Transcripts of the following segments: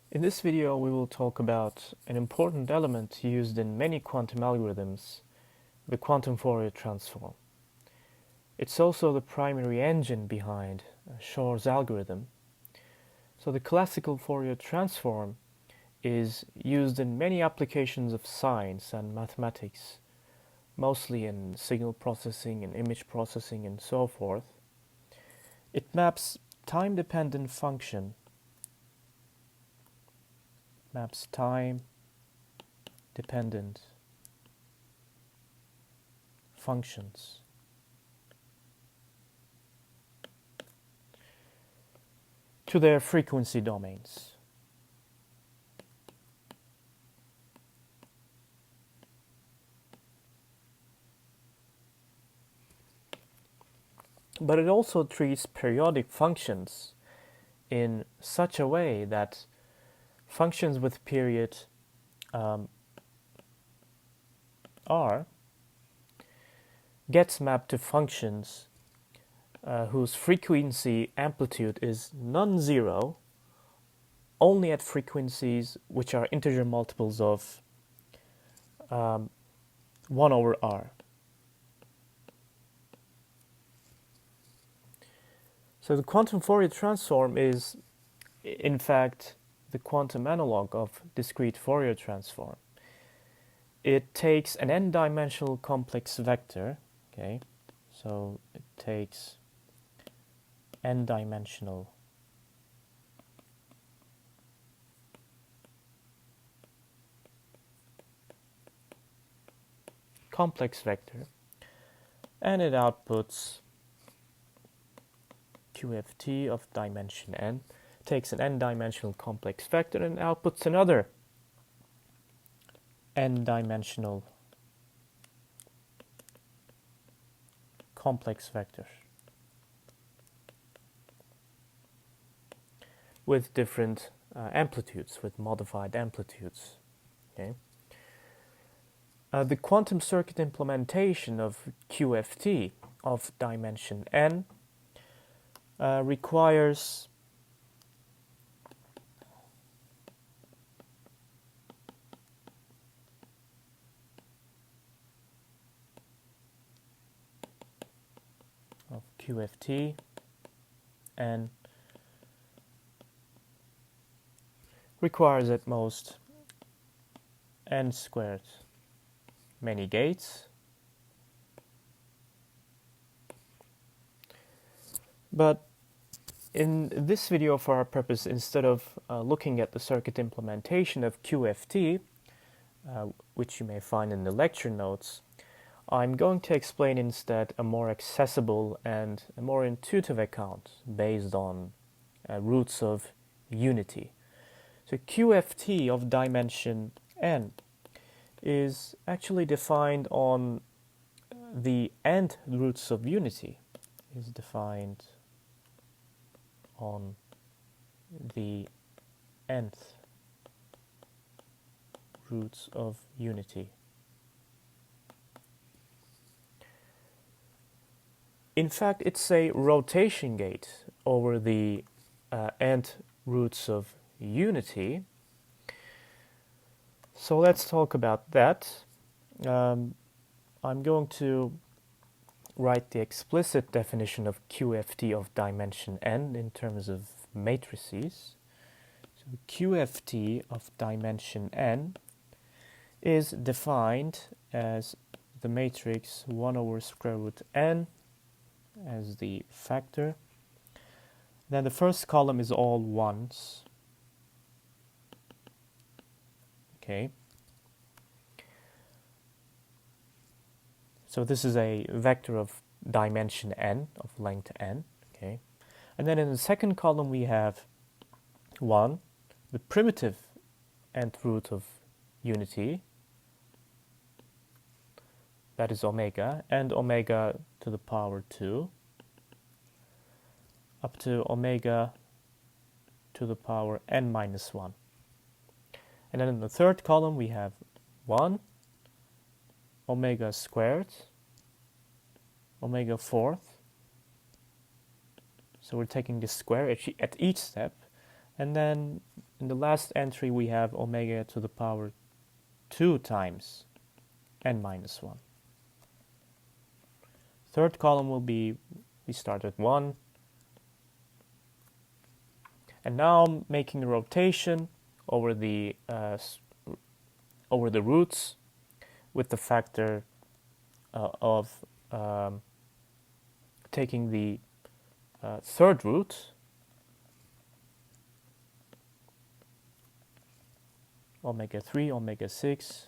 In this video, we will talk about an important element used in many quantum algorithms, the quantum Fourier transform. It's also the primary engine behind Shor's algorithm. So the classical Fourier transform is used in many applications of science and mathematics, mostly in signal processing and image processing and so forth. It maps time-dependent function time-dependent functions to their frequency domains. But it also treats periodic functions in such a way that functions with period r gets mapped to functions whose frequency amplitude is non-zero only at frequencies which are integer multiples of 1 over r. So the quantum Fourier transform is, in fact, the quantum analog of discrete Fourier transform. It takes an n-dimensional complex vector, okay? So it takes n-dimensional complex vector, and it outputs QFT of dimension n, takes an n-dimensional complex vector and outputs another n-dimensional complex vector with different amplitudes, with modified amplitudes. Okay. The quantum circuit implementation of QFT of dimension n requires of QFT and requires at most n squared many gates. But in this video, for our purpose, instead of looking at the circuit implementation of QFT, which you may find in the lecture notes, I'm going to explain instead a more accessible and a more intuitive account based on roots of unity. So QFT of dimension n is actually defined on the nth roots of unity, is defined on the nth roots of unity. In fact, it's a rotation gate over the nth roots of unity. So let's talk about that. I'm going to write the explicit definition of QFT of dimension n in terms of matrices. So QFT of dimension n is defined as the matrix 1 over square root n as the factor. Then the first column is all ones. Okay. So this is a vector of dimension n, of length n. Okay. And then in the second column we have 1, the primitive nth root of unity, that is omega, and omega to the power 2, up to omega to the power n minus 1. And then in the third column we have 1, omega squared, omega fourth. So we're taking the square at each step, and then in the last entry we have omega to the power 2 times n minus 1. Third column will be, we start at 1. And now I'm making a rotation over the roots with the factor of taking the third root, omega 3, omega 6,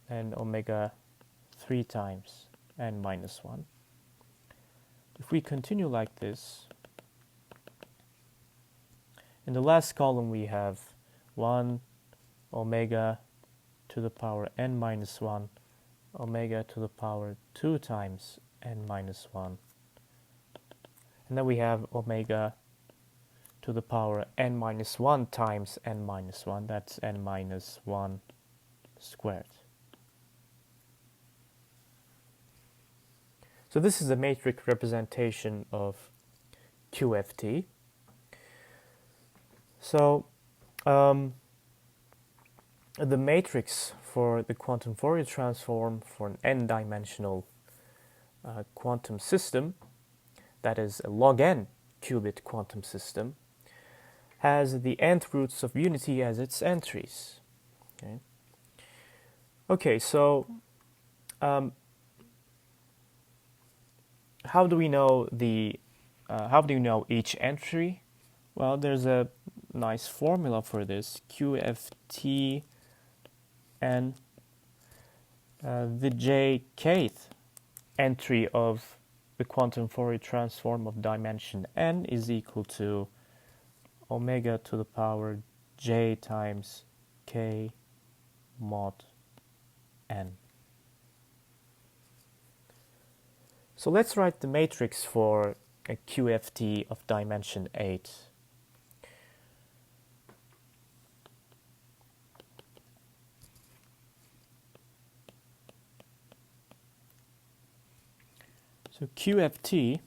and omega 3 times n minus 1. If we continue like this, in the last column we have 1 omega to the power n minus 1, omega to the power 2 times n minus 1. And then we have omega to the power n minus 1 times n minus 1. That's n minus 1 squared. So this is a matrix representation of QFT. So the matrix for the quantum Fourier transform for an n-dimensional quantum system, that is a log n qubit quantum system, has the nth roots of unity as its entries. Okay, so how do we know each entry? Well, there's a nice formula for this. QFT and the jkth entry of the quantum Fourier transform of dimension n is equal to omega to the power j times k mod n. So let's write the matrix for a QFT of dimension 8. So QFT,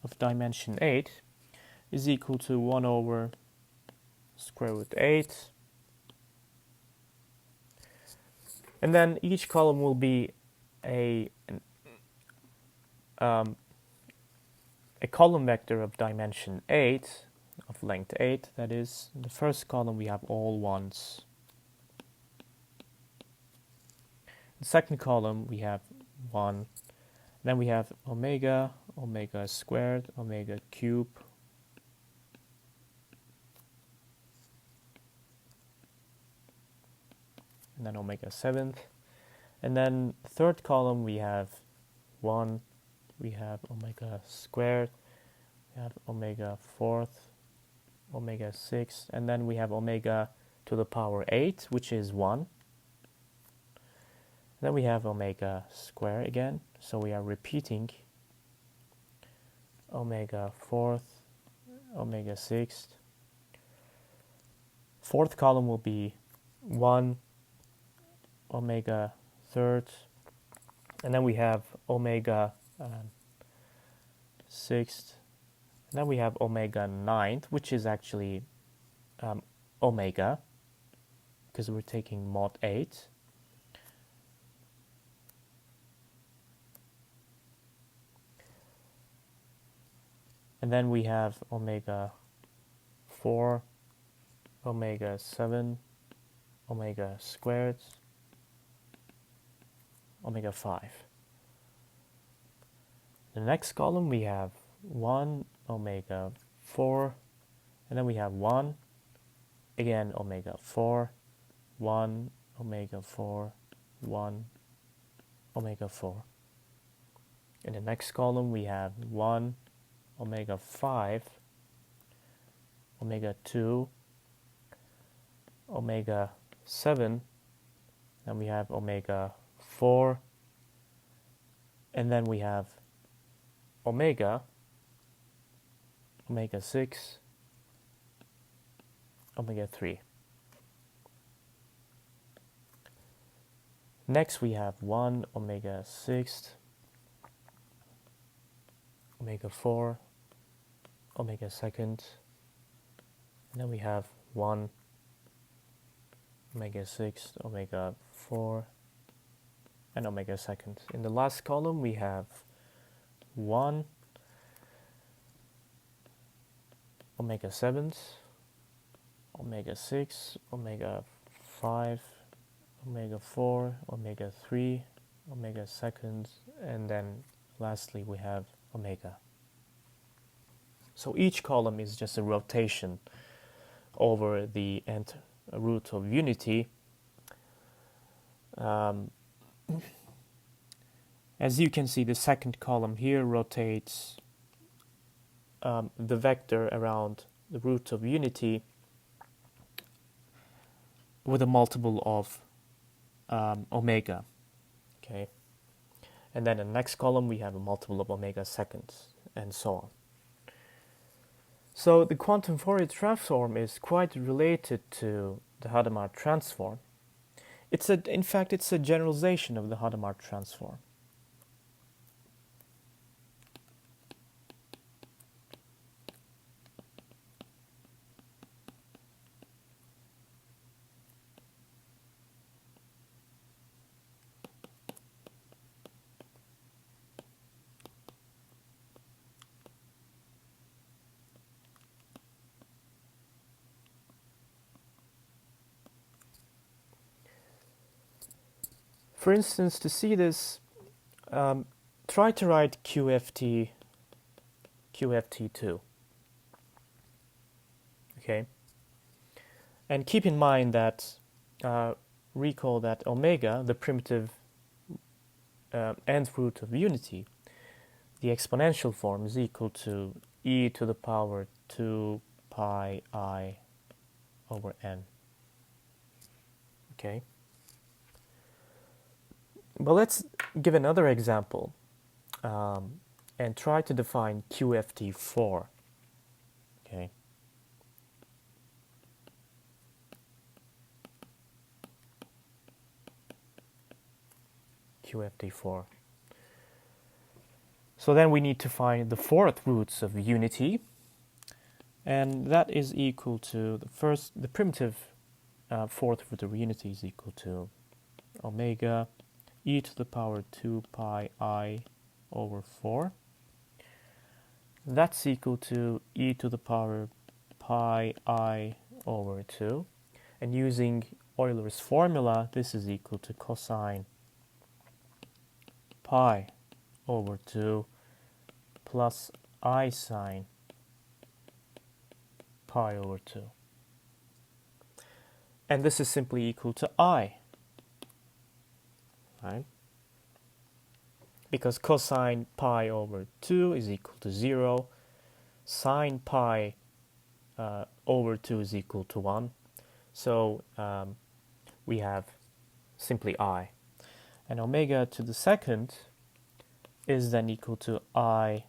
of dimension 8 is equal to 1 over square root 8. And then each column will be a column vector of dimension 8, of length 8, that is. In the first column we have all ones. The second column we have 1. Then we have omega, omega squared, omega cube, and then omega 7th. And then third column we have 1, we have omega squared, we have omega 4th, omega 6th, and then we have omega to the power 8, which is 1. Then we have omega square again, so we are repeating omega 4th, omega 6th. Fourth column will be 1, omega 3rd, and then we have omega 6th, and then we have omega 9th, which is actually omega, because we're taking mod 8. And then we have omega 4, omega 7, omega squared, omega 5. The next column we have 1, omega 4, and then we have 1, again omega 4, 1, omega 4, 1, omega 4. In the next column we have 1, omega 5, omega 2, omega 7, then we have omega 4, and then we have omega 6, omega 3. Next we have 1 omega sixth, omega 4, omega second, and then we have 1 omega sixth, omega 4, and omega second. In the last column we have 1 omega seventh, omega 6, omega 5, omega 4, omega 3, omega second, and then lastly we have omega. So each column is just a rotation over the nth root of unity. As you can see, the second column here rotates the vector around the root of unity with a multiple of omega. Okay, and then in the next column we have a multiple of omega seconds, and so on. So the quantum Fourier transform is quite related to the Hadamard transform. In fact, it's a generalization of the Hadamard transform. For instance, to see this, try to write QFT2. Okay, and keep in mind that recall that omega, the primitive nth root of unity, the exponential form is equal to e to the power 2 pi I over n. Okay. But let's give another example and try to define QFT4. Okay. QFT4. So then we need to find the fourth roots of unity, and that is equal to the primitive fourth root of unity is equal to omega e to the power 2 pi I over 4. That's equal to e to the power pi I over 2. And using Euler's formula, this is equal to cosine pi over 2 plus I sine pi over 2. And this is simply equal to I. Right? Because cosine pi over 2 is equal to 0, sine pi over 2 is equal to 1, so we have simply I. And omega to the second is then equal to I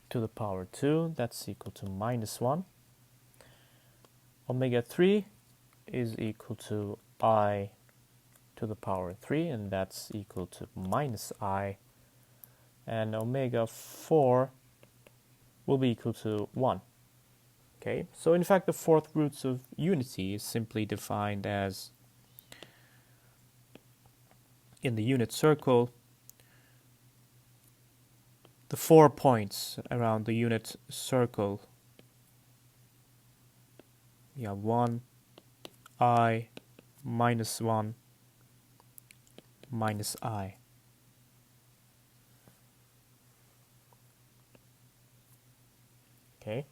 to the power 2, that's equal to minus 1. Omega 3 is equal to I to the power 3, and that's equal to minus I, and omega 4 will be equal to 1. Okay, so in fact the fourth roots of unity is simply defined as, in the unit circle, the 4 points around the unit circle. We have 1, I, minus 1, minus I. Okay.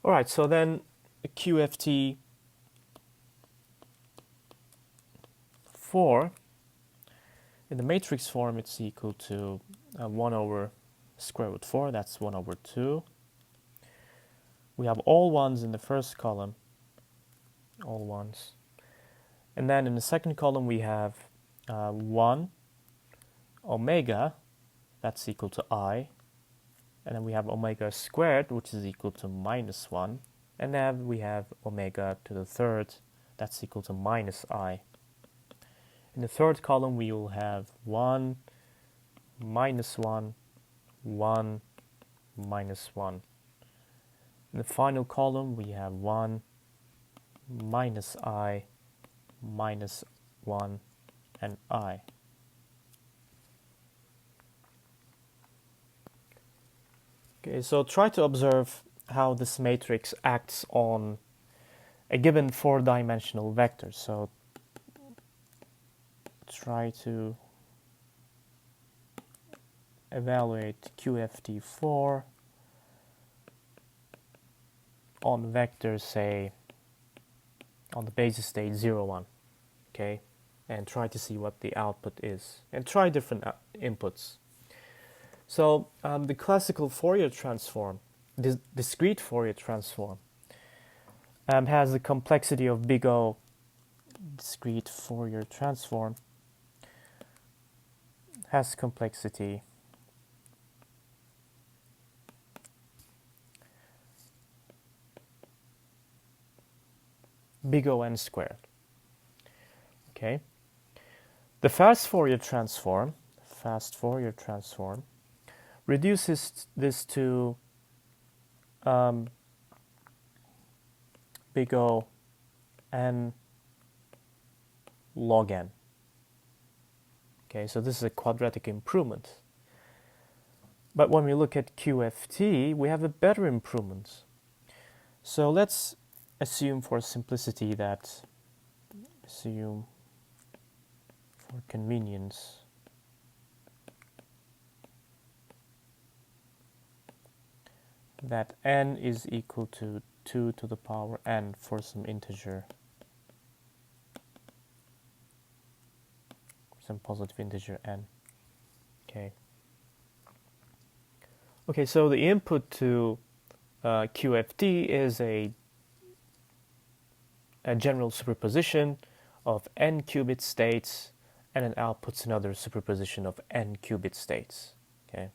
All right, so then QFT 4, in the matrix form, it's equal to 1 over square root 4, that's 1 over 2. We have all ones in the first column, all ones. And then in the second column we have 1 omega, that's equal to I. and then we have omega squared, which is equal to minus 1, and then we have omega to the third, that's equal to minus I. In the third column, we will have 1, minus 1, 1, minus 1. In the final column, we have 1, minus I, minus 1, and I. Okay, so try to observe how this matrix acts on a given four-dimensional vector. So try to evaluate QFT4 on vectors, say, on the basis state 0, 1, okay? And try to see what the output is. And try different inputs. So the classical Fourier transform, this discrete Fourier transform, has the complexity of big O. Discrete Fourier transform has complexity big O n squared. Okay. The fast Fourier transform reduces this to big O n log n. Okay, so this is a quadratic improvement. But when we look at QFT, we have a better improvement. So let's assume for simplicity that, for convenience, that n is equal to 2 to the power n for some integer, some positive integer n. Okay, so the input to QFT is a general superposition of n qubit states, and an output's another superposition of n qubit states. Okay,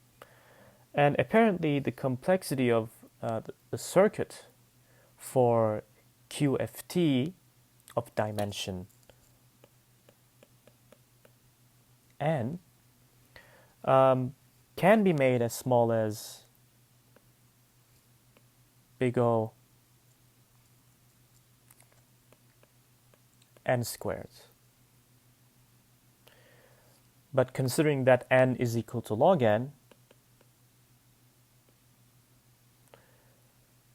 and apparently the complexity of the circuit for QFT of dimension n can be made as small as big O n squared. But considering that n is equal to log n,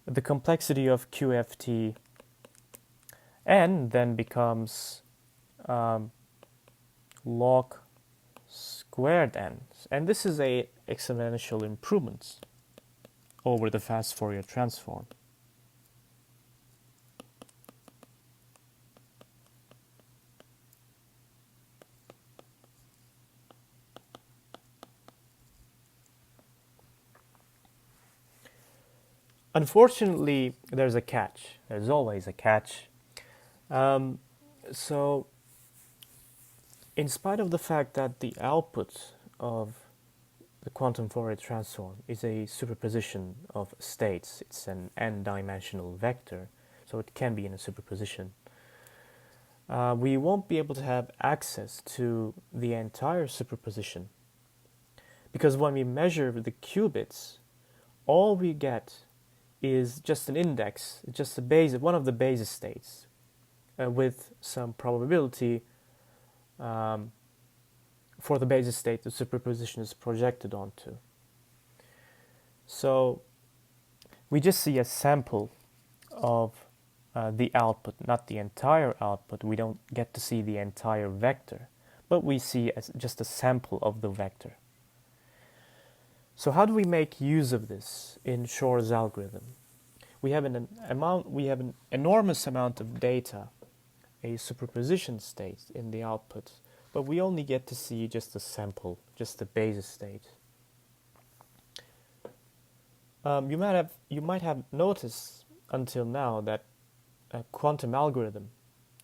the complexity of QFT n then becomes log squared n. And this is a exponential improvement over the fast Fourier transform. Unfortunately, there's a catch. There's always a catch. So, in spite of the fact that the output of the quantum Fourier transform is a superposition of states, it's an n-dimensional vector, so it can be in a superposition, we won't be able to have access to the entire superposition, because when we measure the qubits, all we get is just an index, just a base, one of the basis states, with some probability for the basis state the superposition is projected onto. So we just see a sample of the output, not the entire output. We don't get to see the entire vector, but we see just a sample of the vector. So how do we make use of this in Shor's algorithm? We have an enormous amount of data, a superposition state in the output, but we only get to see just a sample, just the basis state. You might have noticed until now that a quantum algorithm,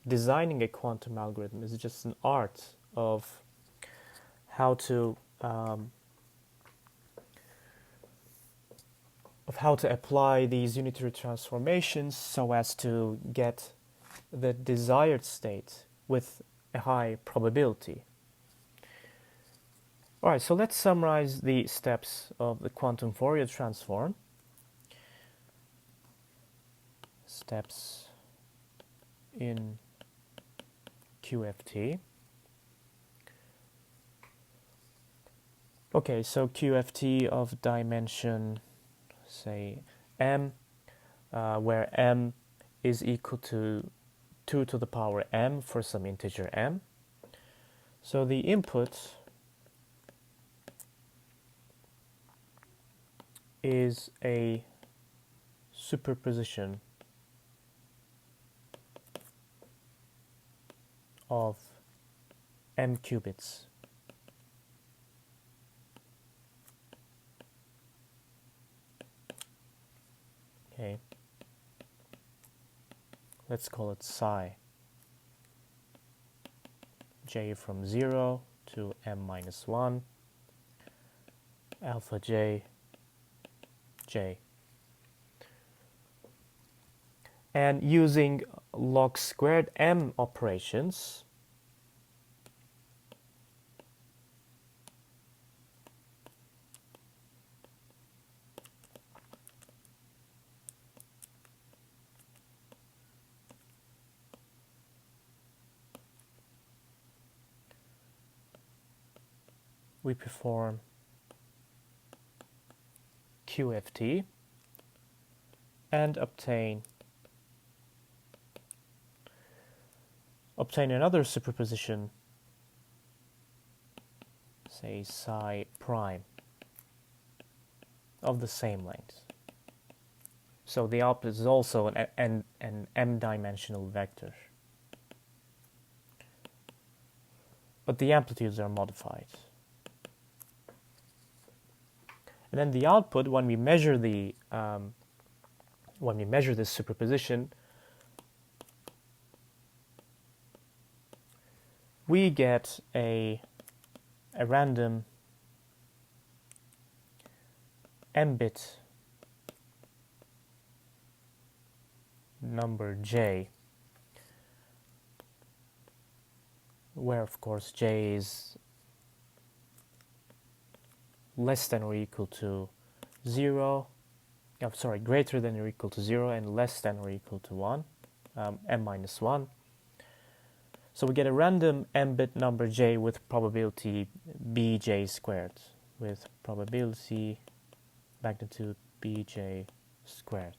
designing a quantum algorithm, is just an art of how to of how to apply these unitary transformations so as to get the desired state with a high probability. All right, so let's summarize the steps of the quantum Fourier transform. Steps in QFT. Okay, so QFT of dimension, say, m, where m is equal to 2 to the power m for some integer m. So the input is a superposition of m qubits. Okay. Let's call it psi. J from 0 to m minus 1, alpha j, j. And using log squared m operations, we perform QFT and obtain another superposition, say psi prime, of the same length. So the output is also an m-dimensional vector. But the amplitudes are modified. And then the output, when we measure this superposition, we get a random m-bit number j, where of course j is less than or equal to 0, greater than or equal to 0 and less than or equal to 1, m minus 1. So we get a random m-bit number j with probability bj squared, with probability magnitude bj squared.